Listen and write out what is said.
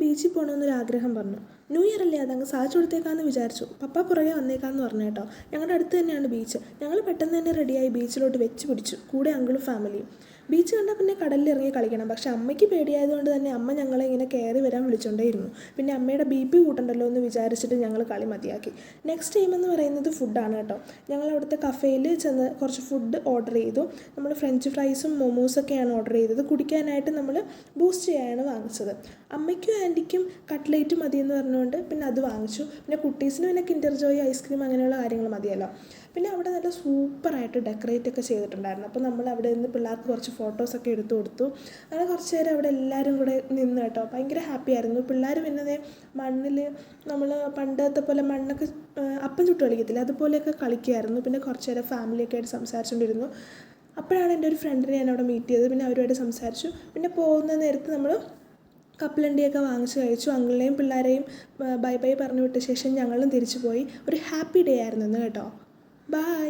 ബീച്ചിൽ പോകണമെന്നൊരു ആഗ്രഹം പറഞ്ഞു. ന്യൂ ഇയർ അല്ലേ, അതങ്ങ് സാധിച്ചു കൊടുത്തേക്കാമെന്ന് വിചാരിച്ചു. പപ്പ പുറകെ വന്നേക്കാമെന്ന് പറഞ്ഞു കേട്ടോ. ഞങ്ങളുടെ അടുത്ത് തന്നെയാണ് ബീച്ച്. ഞങ്ങൾ പെട്ടെന്ന് തന്നെ റെഡിയായി ബീച്ചിലോട്ട് വെച്ച് പിടിച്ചു, കൂടെ അങ്കിളും ഫാമിലിയും. ബീച്ച് കണ്ടാൽ പിന്നെ കടലിൽ ഇറങ്ങി കളിക്കണം. പക്ഷേ അമ്മയ്ക്ക് പേടിയായതുകൊണ്ട് തന്നെ അമ്മ ഞങ്ങളെ ഇങ്ങനെ കയറി വരാൻ വിളിച്ചുകൊണ്ടേയിരുന്നു. പിന്നെ അമ്മയുടെ BP കൂട്ടണ്ടല്ലോ എന്ന് വിചാരിച്ചിട്ട് ഞങ്ങൾ കളി മതിയാക്കി. നെക്സ്റ്റ് ടൈം എന്ന് പറയുന്നത് ഫുഡാണ് കേട്ടോ. ഞങ്ങൾ അവിടുത്തെ കഫേയിൽ ചെന്ന് കുറച്ച് ഫുഡ് ഓർഡർ ചെയ്തു. നമ്മൾ ഫ്രഞ്ച് ഫ്രൈസും മൊമോസൊക്കെയാണ് ഓർഡർ ചെയ്തത്. കുടിക്കാനായിട്ട് നമ്മൾ ബൂസ്റ്റ് ചായയാണ് വാങ്ങിച്ചത്. അമ്മയ്ക്കും ആൻറ്റിക്കും കട്ട്ലേറ്റ് മതിയെന്ന് പറഞ്ഞുകൊണ്ട് പിന്നെ അത് വാങ്ങിച്ചു. പിന്നെ കുട്ടീസിന് പിന്നെ കിൻഡർ ജോയ് ഐസ്ക്രീം അങ്ങനെയുള്ള കാര്യങ്ങൾ മതിയല്ലോ. പിന്നെ അവിടെ നല്ല സൂപ്പറായിട്ട് ഡെക്കറേറ്റ് ഒക്കെ ചെയ്തിട്ടുണ്ടായിരുന്നു. അപ്പോൾ നമ്മൾ അവിടെ നിന്ന് പിള്ളേർക്ക് കുറച്ച് ഫോട്ടോസൊക്കെ എടുത്തു കൊടുത്തു. അങ്ങനെ കുറച്ച് നേരം അവിടെ എല്ലാവരും കൂടെ നിന്ന് കേട്ടോ. ഭയങ്കര ഹാപ്പി ആയിരുന്നു. പിള്ളേർ പിന്നെ മണ്ണിൽ നമ്മൾ പണ്ടത്തെ പോലെ മണ്ണൊക്കെ അപ്പം ചുട്ട് കളിക്കത്തില്ല, അതുപോലെയൊക്കെ കളിക്കുമായിരുന്നു. പിന്നെ കുറച്ച് നേരം ഫാമിലിയൊക്കെ ആയിട്ട് സംസാരിച്ചുകൊണ്ടിരുന്നു. അപ്പോഴാണ് എൻ്റെ ഒരു ഫ്രണ്ടിനെ ഞാൻ അവിടെ മീറ്റ് ചെയ്തത്. പിന്നെ അവരുമായിട്ട് സംസാരിച്ചു. പിന്നെ പോകുന്ന നേരത്ത് നമ്മൾ കപ്പലണ്ടിയൊക്കെ വാങ്ങിച്ച് കഴിച്ചു. അങ്കിളിനെയും പിള്ളേരെയും ബൈ ബൈ പറഞ്ഞു വിട്ട ശേഷം ഞങ്ങളും തിരിച്ചു പോയി. ഒരു ഹാപ്പി ഡേ ആയിരുന്നു ഇന്ന് കേട്ടോ. ബൈ.